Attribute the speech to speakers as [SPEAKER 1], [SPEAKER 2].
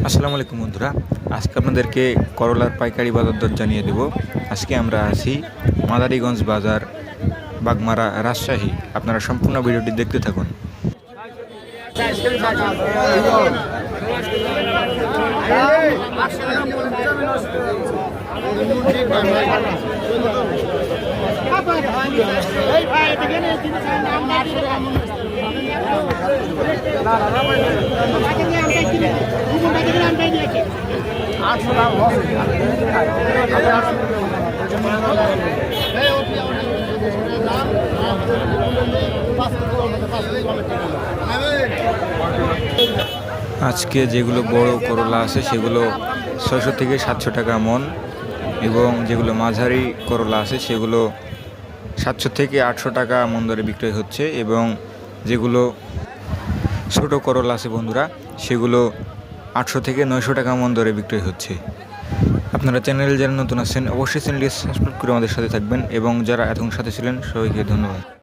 [SPEAKER 1] আসসালামু আলাইকুম বন্ধুরা, আজকে আপনাদেরকে করলার পাইকারি বাজার দর জানিয়ে দেব। আজকে আমরা আছি মাদারীগঞ্জ বাজার, বাগমারা, রাজশাহী। আপনারা সম্পূর্ণ ভিডিওটি দেখতে থাকুন। আজকে যেগুলো বড় করলা আছে সেগুলো 600 থেকে 700 টাকা মন, এবং যেগুলো মাঝারি করলা আছে সেগুলো 700 থেকে 800 টাকা মন দরে বিক্রয় হচ্ছে, এবং যেগুলো ছোট করলা আছে বন্ধুরা সেগুলো 800 থেকে 900 টাকা মন দরে বিক্রয় হচ্ছে। আপনারা চ্যানেলে যারা নতুন আছেন অবশ্যই চ্যানেলটি সাবস্ক্রাইব করে আমাদের সাথে থাকবেন, এবং যারা এতক্ষণ সাথে ছিলেন সবাইকে ধন্যবাদ।